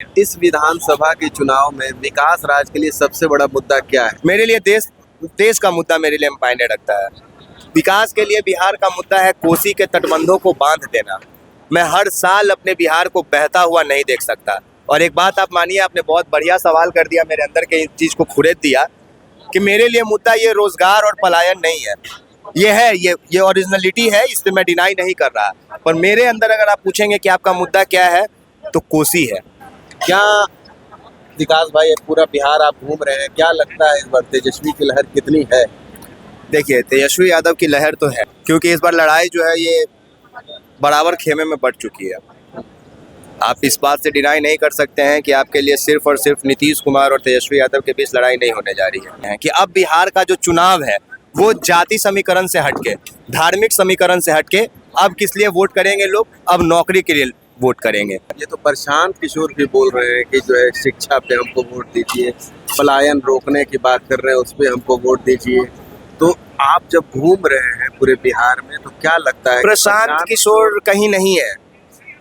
इस विधानसभा के चुनाव में विकास राज के लिए सबसे बड़ा मुद्दा क्या है? मेरे लिए देश का मुद्दा मेरे लिए मायने रखता है। विकास के लिए बिहार का मुद्दा है कोसी के तटबंधों को बांध देना। मैं हर साल अपने बिहार को बहता हुआ नहीं देख सकता। और एक बात आप मानिए, आपने बहुत बढ़िया सवाल कर दिया, मेरे अंदर के इस चीज को खुरेद दिया कि मेरे लिए मुद्दा ये रोजगार और पलायन नहीं है। ये ओरिजिनलिटी है, इससे मैं डिनाई नहीं कर रहा। पर मेरे अंदर अगर आप पूछेंगे कि आपका मुद्दा क्या है, तो कोसी है। क्या विकास भाई, पूरा बिहार आप घूम रहे हैं, क्या लगता है इस बार तेजस्वी की लहर कितनी है? देखिए, तेजस्वी यादव की लहर तो है, क्योंकि इस बार लड़ाई जो है ये बराबर खेमे में बढ़ चुकी है। आप इस बात से डिनाई नहीं कर सकते हैं कि आपके लिए सिर्फ और सिर्फ नीतीश कुमार और तेजस्वी यादव के बीच लड़ाई नहीं होने जा रही है। कि अब बिहार का जो चुनाव है वो जाति समीकरण से हटके, धार्मिक समीकरण से हटके, अब किस लिए वोट करेंगे लोग? अब नौकरी के लिए वोट करेंगे। ये तो प्रशांत किशोर भी बोल रहे हैं कि जो है शिक्षा पे हमको वोट दीजिए, पलायन रोकने की बात कर रहे हैं उस पे हमको वोट दीजिए। तो आप जब घूम रहे हैं पूरे बिहार में तो क्या लगता है? प्रशांत किशोर कहीं नहीं है,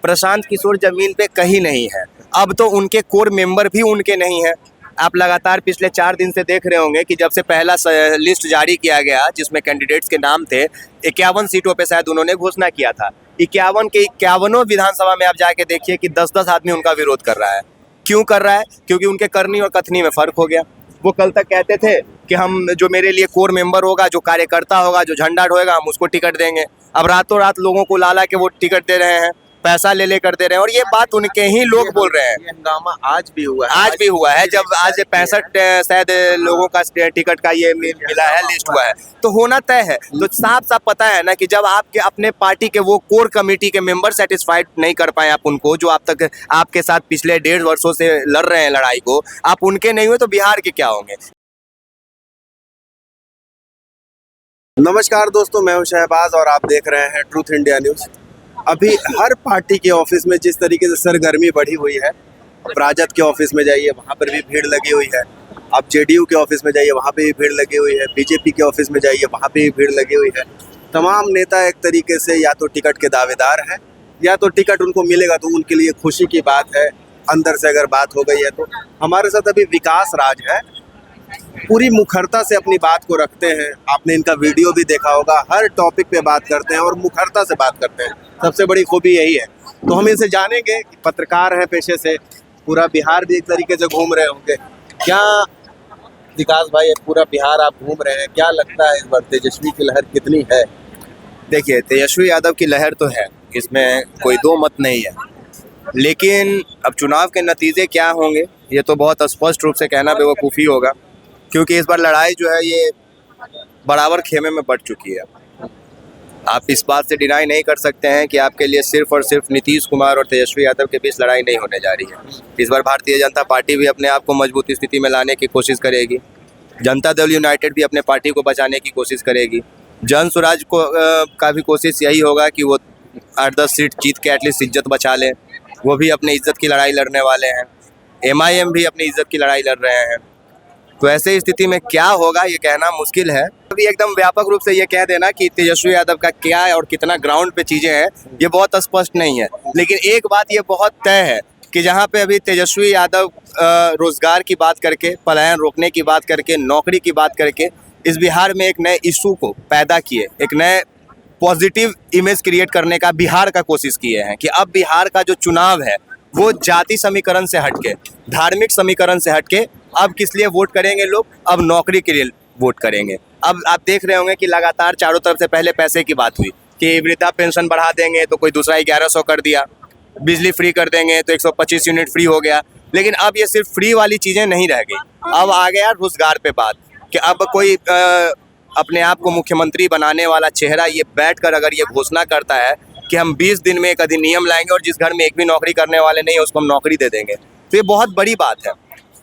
प्रशांत किशोर जमीन पे कहीं नहीं है। अब तो उनके कोर मेंबर भी उनके नहीं है। आप लगातार पिछले 4 दिन से देख रहे होंगे कि जब से पहला लिस्ट जारी किया गया जिसमें कैंडिडेट्स के नाम थे, 51 सीटों पे शायद उन्होंने घोषणा किया था। 51 के 51 विधानसभा में आप जाके देखिए कि 10-10 आदमी उनका विरोध कर रहा है। क्यों कर रहा है? क्योंकि उनके करनी और कथनी में फर्क हो गया। वो कल तक कहते थे कि हम जो मेरे लिए कोर मेंबर होगा, जो कार्यकर्ता होगा, जो झंडा ढोएगा, हम उसको टिकट देंगे। अब रातों रात लोगों को ला के वो टिकट दे रहे हैं, पैसा ले कर दे रहे हैं। और ये बात उनके ही लोग बोल रहे हैं। ये हंगामा आज भी हुआ है। आज भी हुआ है, जब आज 65 शायद लोगों का टिकट का ये मिला है, लिस्ट हुआ है, तो होना तय है। तो साफ साफ पता है ना कि जब आपके अपने पार्टी के वो कोर कमेटी के मेंबर सेटिस्फाइड नहीं कर पाए आप उनको, जो आप तक आपके साथ पिछले 1.5 वर्षों से लड़ रहे हैं लड़ाई को, आप उनके नहीं हुए तो बिहार के क्या होंगे? नमस्कार दोस्तों, मैं हूं शहबाज और आप देख रहे हैं ट्रूथ इंडिया न्यूज़। अभी हर पार्टी के ऑफिस में जिस तरीके से सरगर्मी बढ़ी हुई है, अब राजद के ऑफिस में जाइए वहाँ पर भी भीड़ लगी हुई है। अब जेडीयू के ऑफिस में जाइए वहाँ पे भी भीड़ लगी हुई है। बीजेपी के ऑफिस में जाइए वहाँ पे भी भीड़ लगी हुई है। तमाम नेता एक तरीके से या तो टिकट के दावेदार हैं या तो टिकट उनको मिलेगा तो उनके लिए खुशी की बात है। अंदर से अगर बात हो गई है तो हमारे साथ अभी विकास राज है, पूरी मुखरता से अपनी बात को रखते हैं। आपने इनका वीडियो भी देखा होगा, हर टॉपिक पे बात करते हैं और मुखरता से बात करते हैं। सबसे बड़ी खूबी यही है। तो हम इनसे जानेंगे कि पत्रकार है पेशे से, पूरा बिहार भी एक तरीके से घूम रहे होंगे। क्या विकास भाई, पूरा बिहार आप घूम रहे हैं, क्या लगता है इस बार तेजस्वी की लहर कितनी है? देखिए, तेजस्वी यादव की लहर तो है, इसमें कोई दो मत नहीं है। लेकिन अब चुनाव के नतीजे क्या होंगे ये तो बहुत स्पष्ट रूप से कहना बेवकूफ़ी होगा, क्योंकि इस बार लड़ाई जो है ये बराबर खेमे में बढ़ चुकी है। आप इस बात से डिनाई नहीं कर सकते हैं कि आपके लिए सिर्फ और सिर्फ नीतीश कुमार और तेजस्वी यादव के बीच लड़ाई नहीं होने जा रही है। इस बार भारतीय जनता पार्टी भी अपने आप को मजबूत स्थिति में लाने की कोशिश करेगी। जनता दल यूनाइटेड भी अपने पार्टी को बचाने की कोशिश करेगी। जन स्वराज को का भी कोशिश यही होगा कि वो 8-10 सीट जीत के एटलीस्ट इज्जत बचा लें। वो भी अपनी इज्जत की लड़ाई लड़ने वाले हैं। MIM भी अपनी इज्जत की लड़ाई लड़ रहे हैं। तो ऐसे स्थिति में क्या होगा ये कहना मुश्किल है। अभी एकदम व्यापक रूप से ये कह देना कि तेजस्वी यादव का क्या है और कितना ग्राउंड पे चीज़ें हैं, ये बहुत स्पष्ट नहीं है। लेकिन एक बात ये बहुत तय है कि जहाँ पे अभी तेजस्वी यादव रोजगार की बात करके, पलायन रोकने की बात करके, नौकरी की बात करके इस बिहार में एक नए इशू को पैदा किए, एक नए पॉजिटिव इमेज क्रिएट करने का बिहार का कोशिश किए हैं कि अब बिहार का जो चुनाव है वो जाति समीकरण से हटके, धार्मिक समीकरण से हटके, अब किस लिए वोट करेंगे लोग? अब नौकरी के लिए वोट करेंगे। अब आप देख रहे होंगे कि लगातार चारों तरफ से पहले पैसे की बात हुई कि वृद्धा पेंशन बढ़ा देंगे तो कोई दूसरा 1100 कर दिया, बिजली फ्री कर देंगे तो 125 यूनिट फ्री हो गया। लेकिन अब ये सिर्फ फ्री वाली चीज़ें नहीं रह गई, अब आ गया रोजगार पे बात कि अब कोई अपने आप को मुख्यमंत्री बनाने वाला चेहरा ये बैठकर अगर ये घोषणा करता है कि हम 20 दिन में एक अधिनियम लाएंगे और जिस घर में एक भी नौकरी करने वाले नहीं है उसको हम नौकरी दे देंगे, तो ये बहुत बड़ी बात है।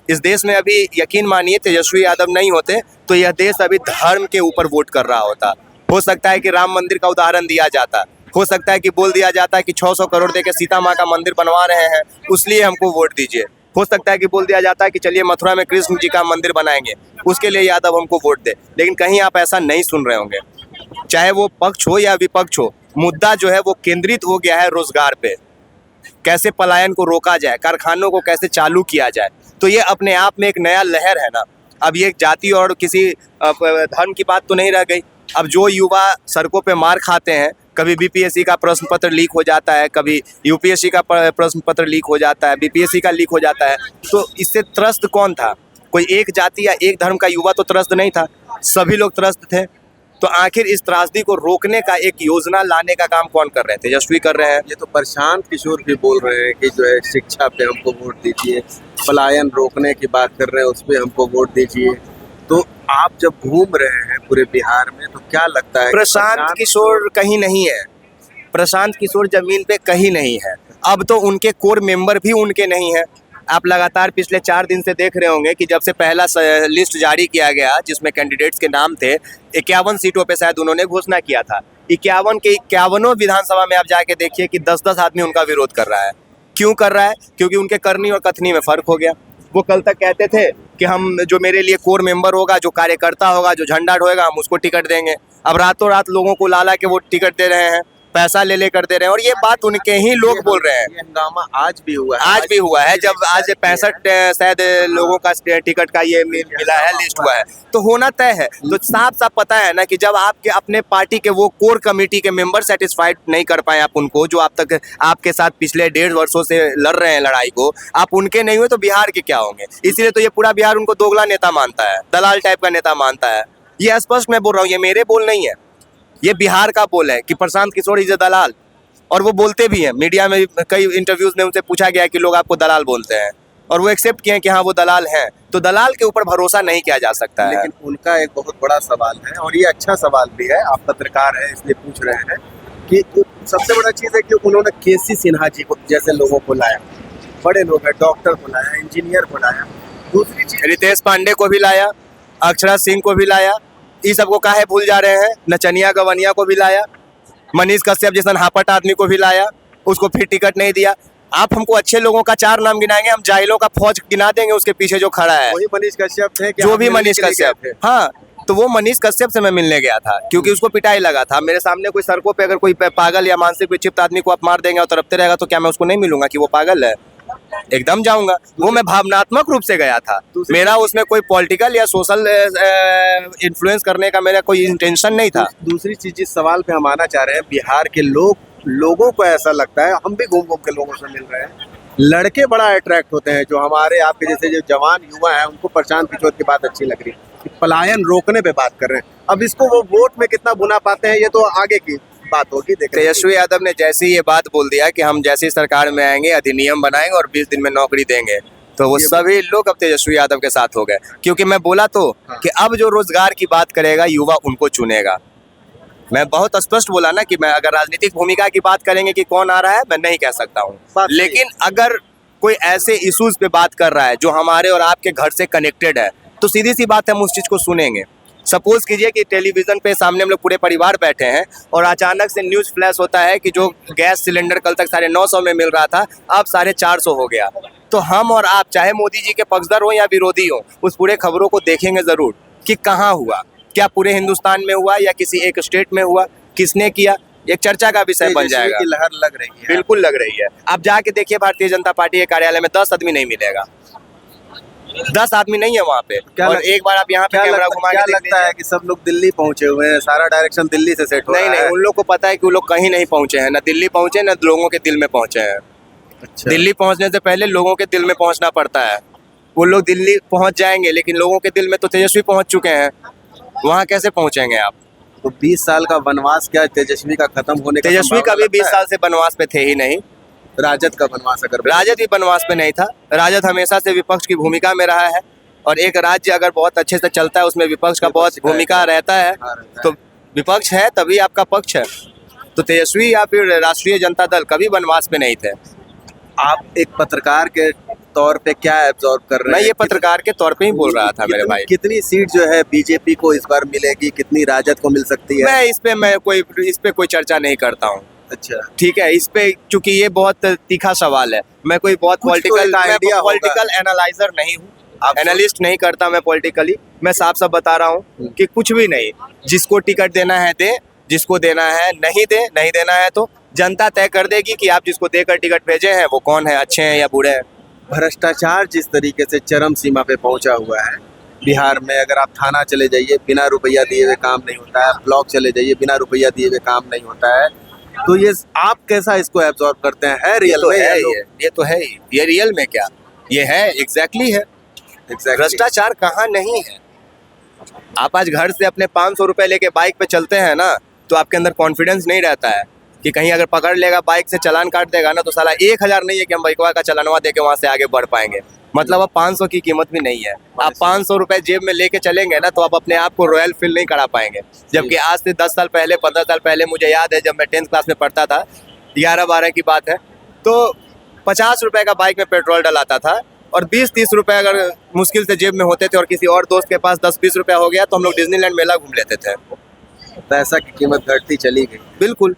इस देश में अभी यकीन मानिए तेजस्वी यादव नहीं होते तो यह देश अभी धर्म के ऊपर वोट कर रहा होता। हो सकता है कि राम मंदिर का उदाहरण दिया जाता, हो सकता है कि बोल दिया जाता है कि 600 करोड़ दे के सीता माँ का मंदिर बनवा रहे हैं उसलिए हमको वोट दीजिए। हो सकता है कि बोल दिया जाता है कि चलिए मथुरा में कृष्ण जी का मंदिर बनाएंगे, उसके लिए यादव हमको वोट दे। लेकिन कहीं आप ऐसा नहीं सुन रहे होंगे। चाहे वो पक्ष हो या विपक्ष हो, मुद्दा जो है वो केंद्रित हो गया है रोजगार पे। कैसे पलायन को रोका जाए, कारखानों को कैसे चालू किया जाए। तो ये अपने आप में एक नया लहर है ना। अब ये जाति और किसी धर्म की बात तो नहीं रह गई। अब जो युवा सड़कों पे मार खाते हैं, कभी बीपीएससी का प्रश्न पत्र लीक हो जाता है, कभी यूपीएससी का प्रश्न पत्र लीक हो जाता है, बीपीएससी का लीक हो जाता है, तो इससे त्रस्त कौन था? कोई एक जाति या एक धर्म का युवा तो त्रस्त नहीं था, सभी लोग त्रस्त थे। तो आखिर इस त्रासदी को रोकने का एक योजना लाने का काम कौन कर रहे थे? तेजस्वी कर रहे हैं। ये तो प्रशांत किशोर भी बोल रहे हैं कि जो है शिक्षा पे हमको वोट दीजिए, पलायन रोकने की बात कर रहे हैं, उस पे हमको वोट दीजिए। तो आप जब घूम रहे हैं पूरे बिहार में तो क्या लगता है? प्रशांत किशोर कहीं नहीं है, प्रशांत किशोर जमीन पे कहीं नहीं है। अब तो उनके कोर मेंबर भी उनके नहीं है। आप लगातार पिछले 4 दिन से देख रहे होंगे कि जब से पहला लिस्ट जारी किया गया जिसमें कैंडिडेट्स के नाम थे, 51 सीटों पे शायद उन्होंने घोषणा किया था। 51 के 51 विधानसभा में आप जाके देखिए कि 10-10 आदमी उनका विरोध कर रहा है। क्यों कर रहा है? क्योंकि उनके करनी और कथनी में फर्क हो गया। वो कल तक कहते थे कि हम जो मेरे लिए कोर मेंबर होगा, जो कार्यकर्ता होगा, जो झंडा ढोएगा, हम उसको टिकट देंगे। अब रातों रात लोगों को लाला के वो टिकट दे रहे हैं, पैसा ले कर दे रहे हैं, और ये बात उनके ही लोग बोल रहे हैं। ये हंगामा आज भी हुआ है। आज भी हुआ है, जब आज 65 शायद लोगों का टिकट का ये मिला है, लिस्ट हुआ है, तो होना तय है। तो साफ साफ पता है ना कि जब आपके अपने पार्टी के वो कोर कमेटी के मेंबर सेटिस्फाइड नहीं कर पाए आप उनको, जो आप तक आपके साथ पिछले 1.5 वर्षों से लड़ रहे हैं लड़ाई को, आप उनके नहीं हुए तो बिहार के क्या होंगे? इसीलिए तो ये पूरा बिहार उनको दोगला नेता मानता है, दलाल टाइप का नेता मानता है। ये स्पष्ट मैं बोल रहा हूँ, ये मेरे बोल नहीं है, ये बिहार का बोल है कि प्रशांत किशोर इज ए दलाल। और वो बोलते भी हैं, मीडिया में कई इंटरव्यूज में उनसे पूछा गया कि लोग आपको दलाल बोलते हैं, और वो एक्सेप्ट किए कि हाँ वो दलाल हैं। तो दलाल के ऊपर भरोसा नहीं किया जा सकता है। लेकिन उनका एक बहुत बड़ा सवाल है, और ये अच्छा सवाल भी है, आप पत्रकार हैं इसलिए पूछ रहे हैं कि सबसे बड़ा चीज़ है कि उन्होंने केसी सिन्हा जी को जैसे लोगों को लाया, बड़े लोग हैं, डॉक्टर को लाया, इंजीनियर को लाया। दूसरी चीज रितेश पांडे को भी लाया, अक्षरा सिंह को भी लाया, इस सबको काहे भूल जा रहे हैं? नचनिया गवनिया को भी लाया, मनीष कश्यप जैसा हापट आदमी को भी लाया, उसको फिर टिकट नहीं दिया। आप हमको अच्छे लोगों का 4 नाम गिनाएंगे, हम जाहिलों का फौज गिना देंगे उसके पीछे जो खड़ा है। वही मनीष कश्यप थे, जो भी मनीष कश्यप, हाँ, तो वो मनीष कश्यप से मैं मिलने गया था क्योंकि उसको पिटाई लगा था। मेरे सामने कोई सड़कों पे अगर कोई पागल या मानसिक विक्षिप्त आदमी को आप मार देंगे और तरफते रहेगा, तो क्या मैं उसको नहीं मिलूंगा कि वो पागल है? एकदम जाऊंगा। वो मैं भावनात्मक रूप से गया था, मेरा उसमें कोई पॉलिटिकल या सोशल इन्फ्लुएंस करने का मेरा कोई इंटेंशन नहीं था। दूसरी चीज जिस सवाल पे हम आना चाह रहे हैं, बिहार के लोगों को ऐसा लगता है, हम भी घूम घूम के लोगों से मिल रहे हैं, लड़के बड़ा अट्रैक्ट होते हैं जो हमारे आपके जैसे जो जवान युवा हैं, उनको प्रशांत किशोर की बात अच्छी लग रही है, पलायन रोकने पे बात कर रहे हैं। अब इसको वो वोट में कितना बुना पाते हैं ये तो आगे की बात होगी। तेजस्वी यादव ने जैसे ये बात बोल दिया कि हम जैसी सरकार में आएंगे अधिनियम बनाएंगे और 20 दिन में नौकरी देंगे, तो वो सभी लोग अब तेजस्वी यादव के साथ हो गए। क्योंकि मैं बोला तो कि अब जो रोजगार की बात करेगा युवा उनको चुनेगा। मैं बहुत स्पष्ट बोला ना कि मैं अगर राजनीतिक भूमिका की बात करेंगे कि कौन आ रहा है, मैं नहीं कह सकता हूँ, लेकिन अगर कोई ऐसे इश्यूज पे बात कर रहा है जो हमारे और आपके घर से कनेक्टेड है, तो सीधी सी बात है, हम उस चीज को सुनेंगे। सपोज कीजिए कि टेलीविजन पे सामने हम लोग पूरे परिवार बैठे हैं और अचानक से न्यूज़ फ्लैश होता है कि जो गैस सिलेंडर कल तक 950 में मिल रहा था अब 450 हो गया, तो हम और आप चाहे मोदी जी के पक्षधर हो या विरोधी हो, उस पूरे खबरों को देखेंगे जरूर कि कहाँ हुआ, क्या पूरे हिंदुस्तान में हुआ या किसी एक स्टेट में हुआ, किसने किया, एक चर्चा का विषय बन जाएगा। की लहर लग रही है, बिल्कुल लग रही है। आप जाके देखिए भारतीय जनता पार्टी के कार्यालय में 10 आदमी नहीं मिलेगा, 10 आदमी नहीं है वहाँ पे। और एक बार आप यहाँ पे कैमरा घुमा के लगता है कि सब लोग दिल्ली पहुँचे हुए हैं, सारा डायरेक्शन दिल्ली से सेट हो रहा है। नहीं, उन लोग को पता है कि वो लोग कहीं नहीं पहुँचे हैं, ना दिल्ली पहुँचे ना लोगों के दिल में पहुँचे हैं। अच्छा। दिल्ली पहुँचने से पहले लोगों के दिल में पहुँचना पड़ता है। वो लोग दिल्ली पहुँच जाएंगे, लेकिन लोगों के दिल में तो तेजस्वी पहुँच चुके हैं, वहाँ कैसे पहुँचेंगे आप? तो 20 साल का वनवास क्या तेजस्वी का खत्म होने का? तेजस्वी का भी 20 साल से वनवास पे थे ही नहीं। राजद का वनवास अगर राजद भी वनवास पे नहीं था। राजद हमेशा से विपक्ष की भूमिका में रहा है, और एक राज्य अगर बहुत अच्छे से चलता है उसमें विपक्ष का बहुत भूमिका रहता है। तो विपक्ष है तभी आपका पक्ष है। तो तेजस्वी या फिर राष्ट्रीय जनता दल कभी वनवास पे नहीं थे। आप एक पत्रकार के तौर पे क्या एब्जॉर्ब कर रहे हैं? मैं ये पत्रकार के तौर पे ही बोल रहा था मेरे भाई। कितनी सीट जो है बीजेपी को इस बार मिलेगी, कितनी राजद को मिल सकती है? मैं इस पे कोई चर्चा नहीं करता हूँ। अच्छा, ठीक है, इस पे चूंकि ये बहुत तीखा सवाल है, मैं कोई बहुत पॉलिटिकल एनालाइजर नहीं हूँ, एनालिस्ट नहीं करता मैं पॉलिटिकली। मैं साफ साफ बता रहा हूँ कि कुछ भी नहीं, जिसको टिकट देना है दे, जिसको देना है नहीं दे, नहीं देना है तो जनता तय कर देगी कि आप जिसको देकर टिकट भेजे हैं वो कौन है, अच्छे हैं या बुरे हैं। भ्रष्टाचार जिस तरीके से चरम सीमा पे पहुंचा हुआ है बिहार में, अगर आप थाना चले जाइए बिना रुपया दिए हुए काम नहीं होता है, ब्लॉक चले जाइए बिना रुपया दिए हुए काम नहीं होता है, तो ये आप कैसा इसको एब्जॉर्ब करते हैं? है रियल में ये तो है ही, ये रियल में क्या, ये है एग्जैक्टली है। भ्रष्टाचार कहाँ नहीं है। आप आज घर से अपने 500 रुपए लेके बाइक पे चलते हैं ना, तो आपके अंदर कॉन्फिडेंस नहीं रहता है कि कहीं अगर पकड़ लेगा बाइक से चालान काट देगा ना, तो साला 1000 नहीं है कि हम बाइकवा का चालानवा दे के वहाँ से आगे बढ़ पाएंगे। मतलब अब 500 की कीमत भी नहीं है। आप 500 रुपए जेब में लेके चलेंगे ना, तो आप अपने आप को रॉयल फील नहीं करा पाएंगे। जबकि आज से 10 साल पहले, 15 साल पहले, मुझे याद है जब मैं 10th क्लास में पढ़ता था, 11-12 की बात है, तो 50 रुपए का बाइक में पेट्रोल डलाता था और 20-30 रुपए अगर मुश्किल से जेब में होते थे और किसी और दोस्त के पास 10-20 रुपया हो गया तो हम लोग डिज्नीलैंड मेला घूम लेते थे। पैसा की कीमत घटती चली गई। बिल्कुल।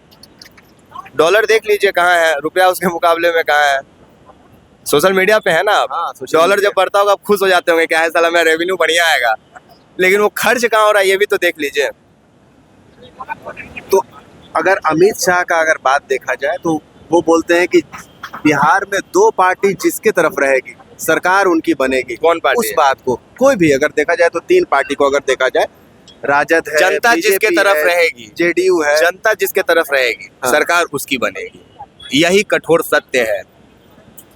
डॉलर देख लीजिए कहाँ है, रुपया उसके मुकाबले में कहाँ है। सोशल मीडिया पे है ना आप, हाँ, सोशल डॉलर मीडिया। जब बढ़ता होगा आप खुश हो जाते होंगे क्या है साला मेरा रेवेन्यू बढ़िया आएगा, लेकिन वो खर्च कहाँ हो रहा है ये भी तो देख लीजिए। तो अगर अमित शाह का अगर बात देखा जाए तो वो बोलते हैं कि बिहार में 2 पार्टी जिसके तरफ रहेगी सरकार उनकी बनेगी। कौन पार्टी उस है? बात को कोई भी अगर देखा जाए तो 3 पार्टी को अगर देखा जाए, राजद है, जनता जिसके BJP तरफ है, रहेगी, जेडीयू है, जनता जिसके तरफ रहेगी हाँ। सरकार उसकी बनेगी। यही कठोर सत्य है।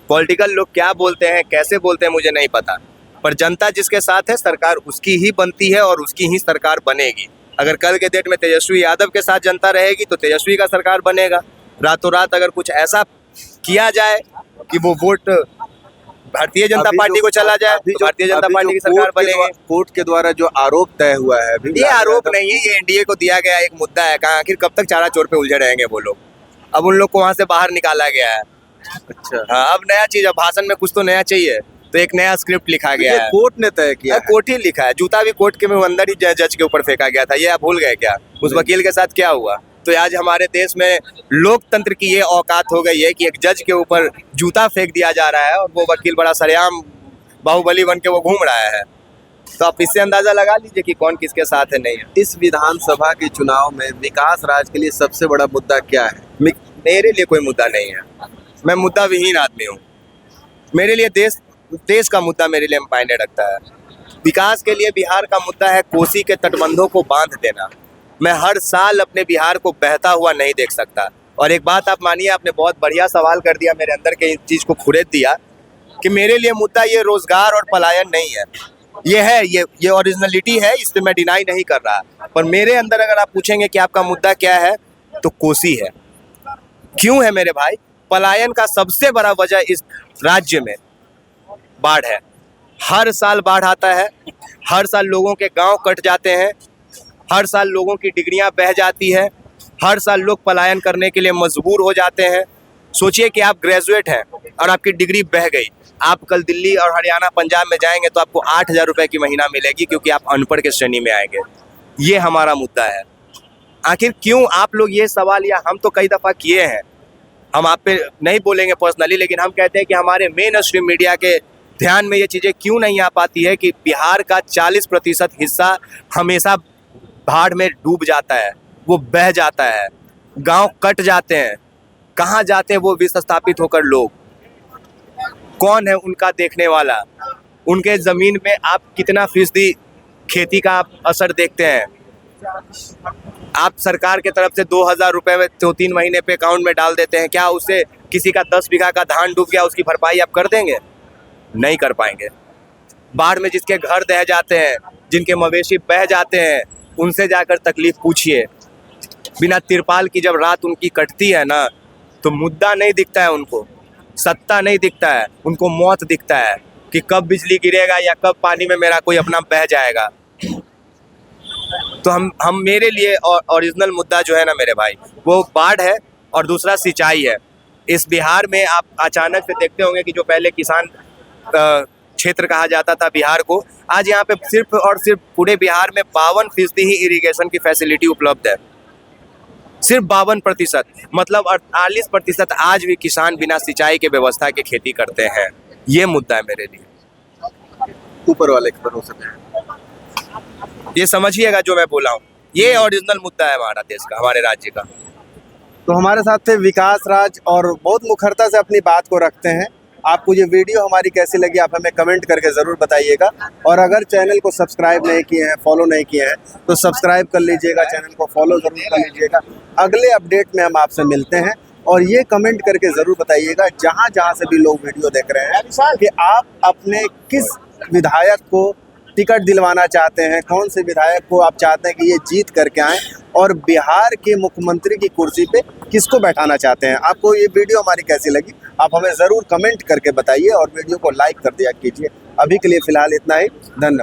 पॉलिटिकल लोग क्या बोलते हैं, कैसे बोलते हैं मुझे नहीं पता, पर जनता जिसके साथ है सरकार उसकी ही बनती है और उसकी ही सरकार बनेगी। अगर कल के डेट में तेजस्वी यादव के साथ जनता रहेगी तो तेजस्वी का सरकार बनेगा। रातों रात अगर कुछ ऐसा किया जाए कि वो वोट भारतीय जनता अभी पार्टी जो- को चला जाए अभी तो जो- भारतीय जनता अभी पार्टी जो की सरकार बनेगी। कोर्ट के द्वारा जो आरोप तय हुआ है अभी ये आरोप नहीं है, ये एनडीए को दिया गया एक मुद्दा है। कहाँ आखिर कब तक चारा चोर पे उलझे रहेंगे वो लोग। अब उन लोग को वहां से बाहर निकाला गया है। अच्छा, हाँ, अब नया चीज, अब भाषण में कुछ तो नया चाहिए, तो एक नया स्क्रिप्ट लिखा गया ये है। कोर्ट ने तय किया है। कोर्ट ही लिखा है, जूता भी कोर्ट के में अंदर ही जज के ऊपर फेंका गया था। ये आप भूल गए क्या? उस वकील के साथ क्या हुआ? तो आज हमारे देश में लोकतंत्र की ये औकात हो गई है कि एक जज के ऊपर जूता फेंक दिया जा रहा है और वो वकील बड़ा सरेआम बाहुबली बन के वो घूम रहा है। तो आप इससे अंदाजा लगा लीजिए कि कौन किसके साथ है नहीं है। इस विधानसभा के चुनाव में विकास राज के लिए सबसे बड़ा मुद्दा क्या है? मेरे लिए कोई मुद्दा नहीं है, मैं मुद्दा विहीन आदमी हूँ। मेरे लिए देश का मुद्दा मेरे लिए मायने रखता है। विकास के लिए बिहार का मुद्दा है कोसी के तटबंधों को बांध देना। मैं हर साल अपने बिहार को बहता हुआ नहीं देख सकता। और एक बात आप मानिए, आपने बहुत बढ़िया सवाल कर दिया, मेरे अंदर के चीज को खुरेद दिया कि मेरे लिए मुद्दा ये रोजगार और पलायन नहीं है। ये है, ये ओरिजिनलिटी है, इससे मैं डिनाई नहीं कर रहा। पर मेरे अंदर अगर आप पूछेंगे कि आपका मुद्दा क्या है, तो कोसी है। क्यों है मेरे भाई? पलायन का सबसे बड़ा वजह इस राज्य में बाढ़ है। हर साल बाढ़ आता है, हर साल लोगों के गांव कट जाते हैं, हर साल लोगों की डिग्रियां बह जाती है, हर साल लोग पलायन करने के लिए मजबूर हो जाते हैं। सोचिए कि आप ग्रेजुएट हैं और आपकी डिग्री बह गई, आप कल दिल्ली और हरियाणा पंजाब में जाएंगे तो आपको 8000 रुपए की महीना मिलेगी, क्योंकि आप अनपढ़ के श्रेणी में आएंगे। ये हमारा मुद्दा है। आखिर क्यों आप लोग ये सवाल, या हम तो कई दफ़ा किए हैं, हम आप पे नहीं बोलेंगे पर्सनली, लेकिन हम कहते हैं कि हमारे मेन स्ट्रीम मीडिया के ध्यान में ये चीज़ें क्यों नहीं आ पाती है कि बिहार का 40% हिस्सा हमेशा बाढ़ में डूब जाता है, वो बह जाता है, गांव कट जाते हैं। कहाँ जाते हैं वो विस्थापित होकर लोग? कौन है उनका देखने वाला? उनके ज़मीन में आप कितना फीसदी खेती का आप असर देखते हैं? आप सरकार के तरफ से 2000 रुपये में 2-3 महीने पे अकाउंट में डाल देते हैं, क्या उससे किसी का 10 बीघा का धान डूब गया उसकी भरपाई आप कर देंगे? नहीं कर पाएंगे। बाढ़ में जिसके घर दह जाते हैं, जिनके मवेशी बह जाते हैं, उनसे जाकर तकलीफ पूछिए। बिना तिरपाल की जब रात उनकी कटती है ना, तो मुद्दा नहीं दिखता है उनको, सत्ता नहीं दिखता है, उनको मौत दिखता है कि कब बिजली गिरेगा या कब पानी में मेरा कोई अपना बह जाएगा। तो हम मेरे लिए ओरिजिनल मुद्दा जो है ना मेरे भाई, वो बाढ़ है और दूसरा सिंचाई है। इस बिहार में आप अचानक से देखते होंगे कि जो पहले किसान क्षेत्र कहा जाता था बिहार को, आज यहाँ पे सिर्फ और सिर्फ पूरे बिहार में 52% ही इरिगेशन की फैसिलिटी उपलब्ध है। सिर्फ 52%, मतलब 48% आज भी किसान बिना सिंचाई के व्यवस्था के खेती करते हैं। ये मुद्दा है मेरे लिए। ऊपर वाले के भरोसे पे। ये समझिएगा जो मैं बोला हूँ। ये ओरिजिनल मुद्दा है हमारा देश का, हमारे राज्य का। तो हमारे साथ थे विकास राज और बहुत मुखरता से अपनी बात को रखते हैं। आपको ये वीडियो हमारी कैसी लगी आप हमें कमेंट करके ज़रूर बताइएगा, और अगर चैनल को सब्सक्राइब नहीं किए हैं, फॉलो नहीं किए हैं, तो सब्सक्राइब कर लीजिएगा, चैनल को फॉलो ज़रूर कर लीजिएगा। अगले अपडेट में हम आपसे मिलते हैं, और ये कमेंट करके ज़रूर बताइएगा जहाँ जहाँ से भी लोग वीडियो देख रहे हैं कि आप अपने किस विधायक को टिकट दिलवाना चाहते हैं, कौन से विधायक को आप चाहते हैं कि ये जीत करके आएँ, और बिहार के मुख्यमंत्री की कुर्सी पे किसको बैठाना चाहते हैं। आपको ये वीडियो हमारी कैसी लगी आप हमें ज़रूर कमेंट करके बताइए, और वीडियो को लाइक कर दिया कीजिए। अभी के लिए फ़िलहाल इतना ही, धन्यवाद।